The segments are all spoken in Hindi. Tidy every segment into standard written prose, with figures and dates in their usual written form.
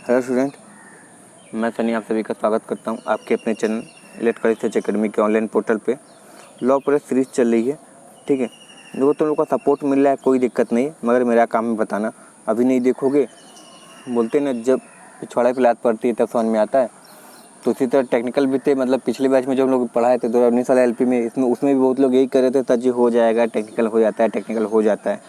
हेलो स्टूडेंट, मैं सनी आप सभी का स्वागत करता हूं आपके अपने चैनल इलेक्ट्रिकल रिसर्च एकेडमी के ऑनलाइन पोर्टल पे। लॉ प्रेस सीरीज चल रही है, ठीक है। देखो तुम लोग का सपोर्ट मिल रहा है, कोई दिक्कत नहीं है, मगर मेरा काम है बताना। अभी नहीं देखोगे, बोलते ना जब पिछवाड़े पे लात पड़ती है तब समझ में आता है। तो उसी तरह टेक्निकल भी थे, मतलब पिछले बैच में जो हम लोग पढ़ाए थे 2019 वाला LP में, इसमें उसमें भी बहुत लोग यही कर रहे थे, तजी हो जाएगा, टेक्निकल हो जाता है, टेक्निकल हो जाता है,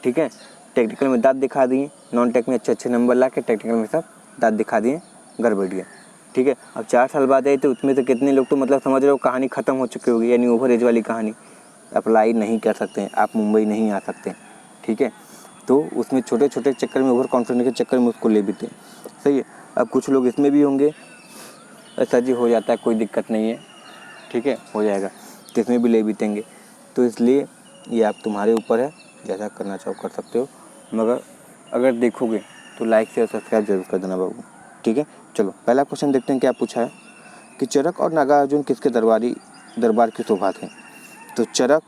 ठीक है। टेक्निकल में दांत दिखा दिए, नॉन टेक में अच्छे नंबर ला के टेक्निकल में सब दांत दिखा दिए, गड़बड़िया, ठीक है। अब 4 साल बाद आई तो उसमें से कितने लोग तो मतलब समझ रहे हो कहानी ख़त्म हो चुकी होगी, यानी ओवर एज वाली कहानी, अप्लाई नहीं कर सकते हैं, आप मुंबई नहीं आ सकते, ठीक है। तो उसमें छोटे छोटे चक्कर में, ओवर कॉन्फिडेंस के चक्कर में उसको ले भी थे, सही है। अब कुछ लोग इसमें भी होंगे, ऐसा जी हो जाता है, कोई दिक्कत नहीं है, ठीक है, हो जाएगा, तो इसमें भी ले बीतेंगे। तो इसलिए ये आप तुम्हारे ऊपर है, जैसा करना चाहो कर सकते हो, मगर अगर देखोगे तो लाइक शेयर सब्सक्राइब जरूर कर देना बाबू, ठीक है। चलो पहला क्वेश्चन देखते हैं क्या पूछा है कि चरक और नागार्जुन किसके दरबार की शोभा थे। तो चरक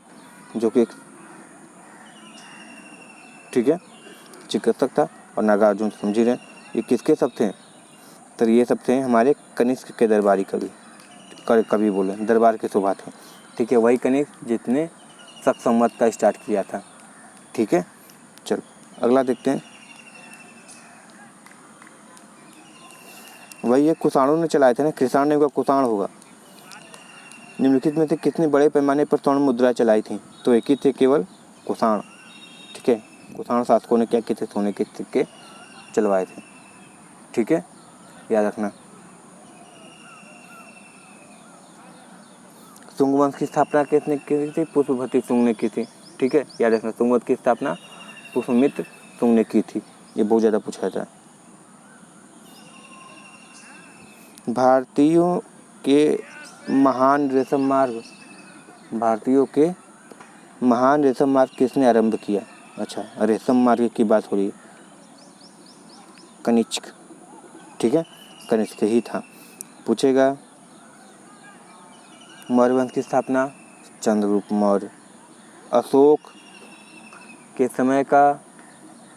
जो कि ठीक है चिकित्सक था, और नागार्जुन समझ रहे हैं ये किसके सब थे, तो ये सब थे हमारे कनिष्क के दरबारी कवि बोले, दरबार के शोभा थे, ठीक है। वही कनिष्क जितने शक संवत का स्टार्ट किया था, ठीक है। चलो अगला देखते हैं। वही ये कुषाणों ने चलाए थे ना, कृषाण नहीं होगा कुषाण होगा। निम्नलिखित में से कितने बड़े पैमाने पर स्वर्ण मुद्रा चलाई थी। तो एक ही थे केवल, कुषाण, ठीक है। कुषाण शासकों ने क्या किए थे, सोने के सिक्के चलवाए थे, ठीक है, याद रखना। शुंग वंश की स्थापना किसने की थी, पुष्पवती शुंग ने की थी, ठीक है, याद रखना। शुंग वंश की स्थापना पुष्पमित्र शुंग ने की थी, ये बहुत ज़्यादा पूछा जाता है। भारतीयों के महान रेशम मार्ग किसने आरंभ किया। अच्छा, रेशम मार्ग की बात हो रही है, कनिष्क, ठीक है, कनिष्क ही था। पूछेगा मौर्य वंश की स्थापना चंद्रगुप्त मौर्य। अशोक के समय का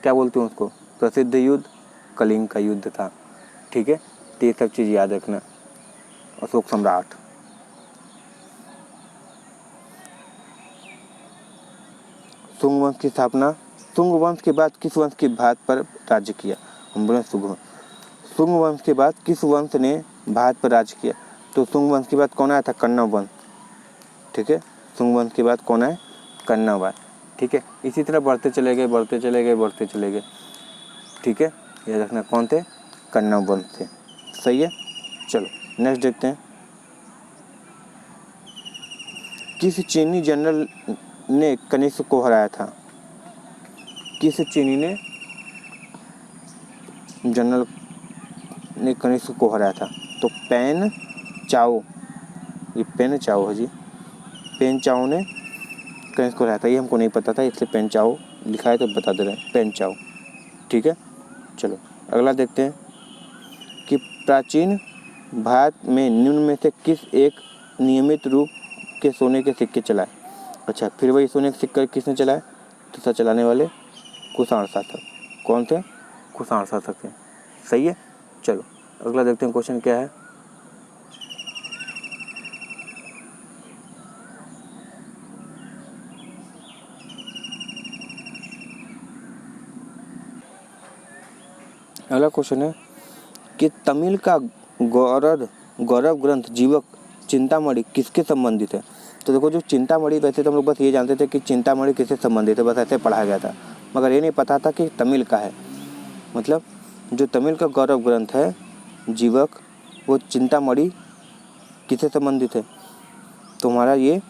क्या बोलते हैं उसको, प्रसिद्ध युद्ध कलिंग का युद्ध था, ठीक है। तो ये सब चीज़ याद रखना। अशोक सम्राट। शुंग वंश की स्थापना, शुंग वंश के बाद किस वंश के भारत पर राज्य किया। हम बोले शुंग वंश के बाद किस वंश ने भारत पर राज्य किया। तो शुंग वंश के बाद कौन आया था, कण्व वंश, ठीक है। शुंग वंश के बाद कौन है, कण्व आया, ठीक है। इसी तरह बढ़ते चले गए, ठीक है, याद रखना कौन थे, कण्व वंश थे, सही है। चलो नेक्स्ट देखते हैं। किस चीनी जनरल ने कनिष्क को हराया था। किस चीनी ने जनरल ने कनिष्क को हराया था। तो पेन चाओ, ये पेन चाओ है जी, पेन चाओ ने कनिष्क को हराया था। ये हमको नहीं पता था, इसलिए पेन चाओ लिखा है तो बता दे रहे हैं, पेन चाओ, ठीक है। चलो अगला देखते हैं कि प्राचीन भारत में निम्न में से किस एक नियमित रूप के सोने के सिक्के चलाए। अच्छा, फिर वही सोने के सिक्के किसने चलाए, तो सर चलाने वाले कुषाण शासक। कौन थे, कुषाण शासक थे, सही है। चलो अगला देखते हैं क्वेश्चन क्या है। अगला क्वेश्चन है कि तमिल का गौरव ग्रंथ जीवक चिंतामणि किसके संबंधित है। तो देखो जो चिंतामणि, वैसे तो हम लोग बस ये जानते थे कि चिंतामणि किससे संबंधित है, बस ऐसे पढ़ाया गया था, मगर ये नहीं पता था कि तमिल का है। मतलब जो तमिल का गौरव ग्रंथ है जीवक, वो चिंतामणि किससे संबंधित है। तो हमारा ये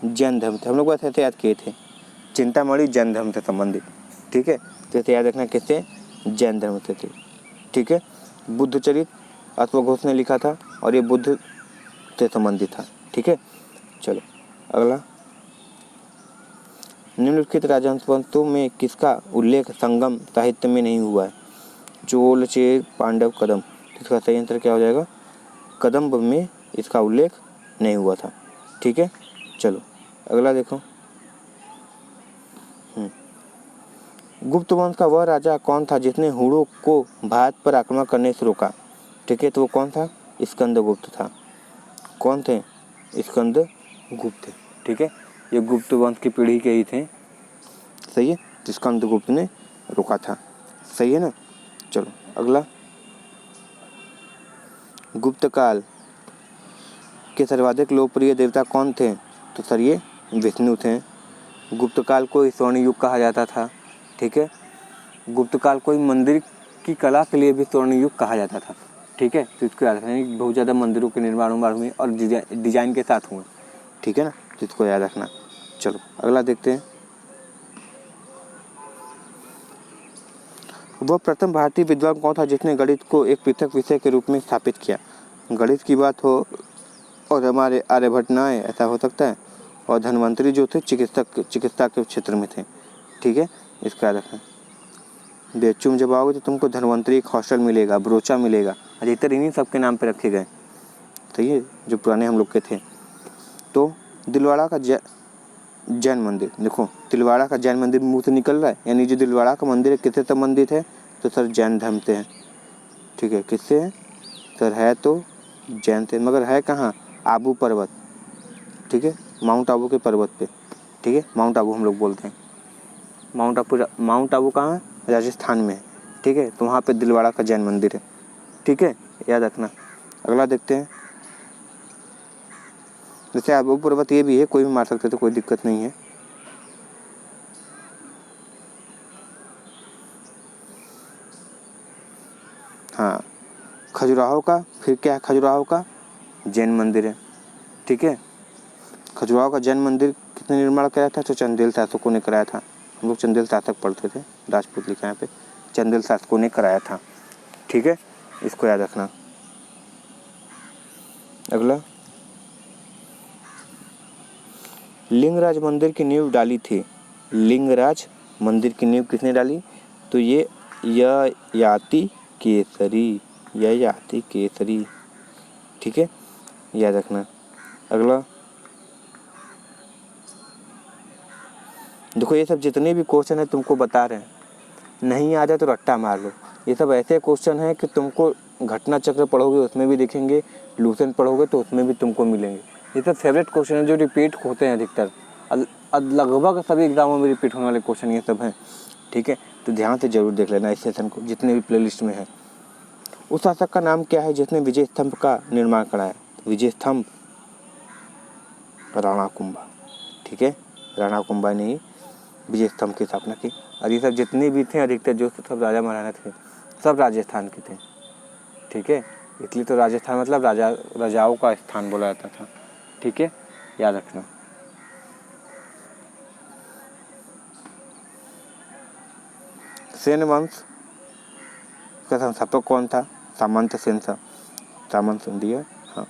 जैन धर्म थे, हम लोग बस ऐसे याद किए थे, चिंतामणि जैन धर्म से संबंधित, ठीक है। तो ऐसे याद रखना किससे, जैन धर्म से थे, ठीक है। बुद्ध चरित अश्वघोष ने लिखा था, और ये बुद्ध से संबंधित था, ठीक है। चलो अगला, निम्नलिखित राजवंशों में किसका उल्लेख संगम साहित्य में नहीं हुआ है। चोल, चेर, पांडव, कदम। इसका सही आंसर क्या हो जाएगा, कदम्ब में इसका उल्लेख नहीं हुआ था, ठीक है। चलो अगला देखो। गुप्त वंश का वह राजा कौन था जिसने हुणों को भारत पर आक्रमण करने से रोका? ठीक है, तो वो कौन था? स्कंदगुप्त था। कौन थे? स्कंदगुप्त। ठीक है, ये गुप्त वंश की पीढ़ी के ही थे। सही है, तो स्कंदगुप्त ने रोका था। सही है ना। चलो अगला, गुप्त काल के सर्वाधिक लोकप्रिय देवता कौन थे? तो सर ये विष्णु थे। गुप्त काल को स्वर्ण युग कहा जाता था। ठीक है, गुप्त काल को मंदिर की कला के लिए भी स्वर्ण युग कहा जाता था। ठीक है, तो इसको याद रखना, बहुत ज़्यादा मंदिरों के निर्माण हुए और डिजाइन के साथ हुए। ठीक है ना, तो इसको याद रखना। चलो अगला देखते हैं, वह प्रथम भारतीय विद्वान कौन था जिसने गणित को एक पृथक विषय के रूप में स्थापित किया? गणित की बात हो और हमारे आर्यभट्ट न आए, ऐसा हो सकता है। और धन्वंतरी जो थे चिकित्सा के क्षेत्र में थे। ठीक है, इसका याद रखना। बेचूम जब आओगे तो तुमको धन्वंतरी एक हॉस्टल मिलेगा, ब्रोचा मिलेगा, अधिकतर इन्हीं सबके नाम पे रखे गए। सही है, जो पुराने हम लोग के थे। तो दिलवाड़ा का जैन मंदिर, देखो दिलवाड़ा का जैन मंदिर मुंह से निकल रहा है, यानी जो दिलवाड़ा का मंदिर है किससे संबंधित है? तो सर जैन धर्म से है। ठीक है, किससे है? सर है तो जैन से, मगर है कहाँ? आबू पर्वत। ठीक है, माउंट आबू के पर्वत पे। ठीक है, माउंट आबू हम लोग बोलते हैं। माउंट आबू कहाँ है? राजस्थान में है। ठीक है, तो वहाँ पे दिलवाड़ा का जैन मंदिर है। ठीक है, याद रखना। अगला देखते हैं, जैसे आबू पर्वत ये भी है, कोई भी मार सकते तो कोई दिक्कत नहीं है। हाँ, खजुराहो का फिर क्या है? खजुराहो का जैन मंदिर है। ठीक है, खजुराहो का जैन मंदिर किसने निर्माण कराया था? तो चंदेल शासकों ने कराया था। हम लोग चंदेल शासक पढ़ते थे, राजपूत लिखा यहाँ पे, चंदेल शासकों ने कराया था। ठीक है, इसको याद रखना। अगला, लिंगराज मंदिर की नींव डाली थी। लिंगराज मंदिर की नींव किसने डाली? तो ये ययाति केसरी। ठीक है, याद रखना। अगला, देखो ये सब जितने भी क्वेश्चन है तुमको बता रहे हैं, नहीं आ जाए तो रट्टा मार लो। ये सब ऐसे क्वेश्चन हैं कि तुमको घटना चक्र पढ़ोगे उसमें भी दिखेंगे, लूसेंट पढ़ोगे तो उसमें भी तुमको मिलेंगे। ये सब फेवरेट क्वेश्चन है जो रिपीट होते हैं अधिकतर, लगभग सभी एग्जामों में रिपीट होने वाले क्वेश्चन ये सब हैं। ठीक है, तो ध्यान से जरूर देख लेना इस सेशन को, जितने भी प्लेलिस्ट में है। उस शासक का नाम क्या है जिसने विजय स्तंभ का निर्माण कराया? तो विजय स्तंभ राणा कुंभा। ठीक है, राणा कुंभा ने ही विजय स्तंभ की स्थापना की। और ये सब जितने भी थे अधिकतर जो सब राजा महाराजा थे सब राजस्थान के थे। ठीक है, इसलिए तो राजस्थान मतलब राजाओं का स्थान बोला जाता था। ठीक है, याद रखना। सेन वंश का संस्थापक कौन था? सामंत सेन था। सामंत सेन दिया, हाँ।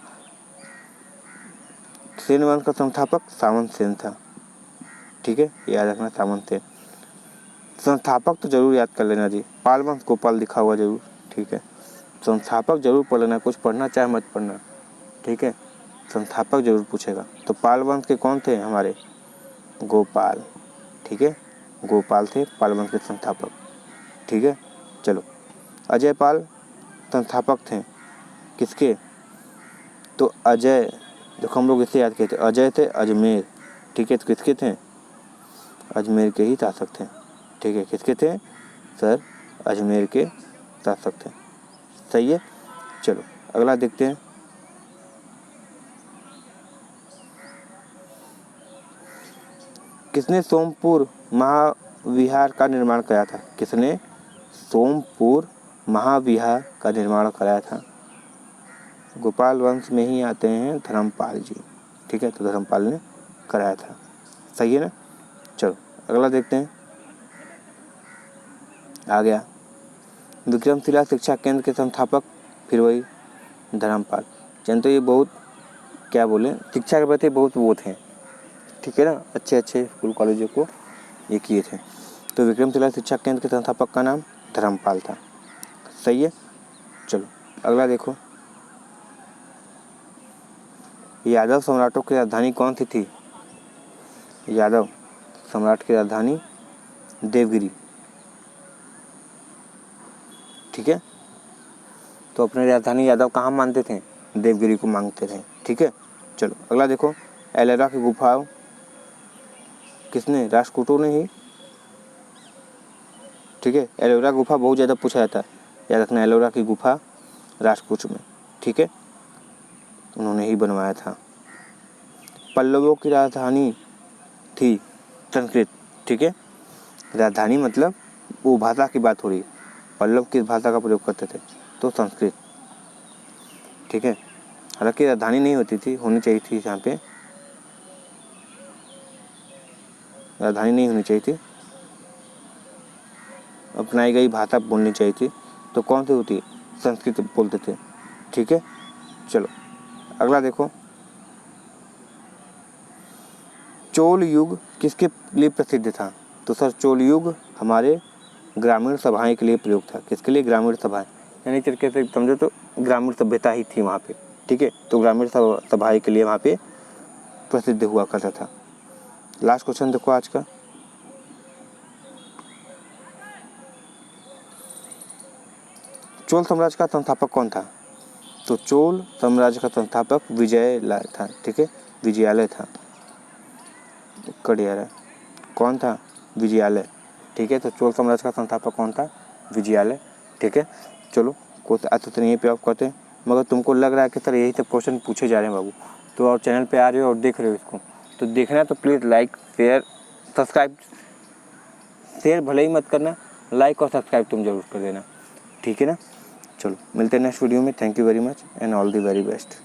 सेन वंश का संस्थापक सामंत सेन था। ठीक है, याद रखना, सामंत सेन। संस्थापक तो जरूर याद कर लेना जी, पाल वंश गोपाल लिखा हुआ जरूर। ठीक है, संस्थापक जरूर पढ़ लेना, कुछ पढ़ना चाहे मत पढ़ना। ठीक है, संस्थापक जरूर पूछेगा। तो पाल वंश के कौन थे? हमारे गोपाल। ठीक है, गोपाल थे पाल वंश के संस्थापक। ठीक है, चलो, अजय पाल संस्थापक थे किसके? तो अजय, देखो हम लोग इसे याद किए थे, अजय थे अजमेर। ठीक है, तो किसके थे? अजमेर के ही शासक थे। ठीक है, किसके थे? सर अजमेर के शासक थे। सही है, चलो अगला देखते हैं, किसने सोमपुर महाविहार का निर्माण कराया था? किसने सोमपुर महाविहार का निर्माण कराया था? गोपाल वंश में ही आते हैं धर्मपाल जी। ठीक है, तो धर्मपाल ने कराया था। सही है ना। चलो अगला देखते हैं, आ गया विक्रमशिला शिक्षा केंद्र के संस्थापक, फिर वही धर्मपाल। तो ये बहुत क्या बोले, शिक्षा के प्रति बहुत वो थे। ठीक है ना, अच्छे अच्छे स्कूल कॉलेजों को ये किए थे। तो विक्रमशिला शिक्षा केंद्र के संस्थापक का नाम धर्मपाल था। सही है, चलो अगला देखो, यादव सम्राटों की राजधानी कौन सी थी? यादव सम्राट की राजधानी देवगिरी। ठीक है। तो अपने राजधानी यादव कहाँ मानते थे? देवगिरी को मांगते थे, ठीक है। चलो अगला देखो, एलोरा की गुफा किसने? राष्ट्रकूटों ने ही, ठीक है। एलोरा गुफा बहुत ज़्यादा पूछा जाता है, याद रखना, एलोरा की गुफा राष्ट्रकूट में, ठीक है, उन्होंने ही बनवाया था। पल्लवों की राजधानी थी संस्कृत, ठीक है। राजधानी मतलब वो भाषा की बात हो रही है, पल्लव किस भाषा का प्रयोग करते थे? तो संस्कृत, ठीक है। हालांकि राजधानी नहीं होती थी, होनी चाहिए थी, यहाँ पे राजधानी नहीं होनी चाहिए थी, अपनाई गई भाषा बोलनी चाहिए थी। तो कौन सी होती? संस्कृत बोलते थे, ठीक है। चलो अगला देखो, चोल युग किसके लिए प्रसिद्ध था? तो सर चोल युग हमारे ग्रामीण सभाएं के लिए प्रयोग था। किसके लिए? ग्रामीण सभाएं, यानी तरीके से समझो तो ग्रामीण सभ्यता ही थी वहाँ पे, ठीक है। तो ग्रामीण सभाएं के लिए वहाँ पे प्रसिद्ध हुआ करता था। लास्ट क्वेश्चन देखो आज का, चोल साम्राज्य का संस्थापक कौन था? तो चोल साम्राज्य का संस्थापक विजयालय था, ठीक है, विजयालय था। कड़ियारा कौन था? विजयालय, ठीक है। तो चोल साम्राज्य का संस्थापक कौन था? विजयालय, ठीक है। चलो कुछ आज तो यहीं पे आप करते हैं, मगर तुमको लग रहा है कि सर यही सब क्वेश्चन पूछे जा रहे हैं बाबू, तो और चैनल पे आ रहे हो और देख रहे हो इसको, तो देखना है तो please like share subscribe, share भले ही मत करना, लाइक और सब्सक्राइब तुम जरूर कर देना, ठीक है ना। चलो मिलते हैं नेक्स्ट वीडियो में। Thank you very much and all the very best.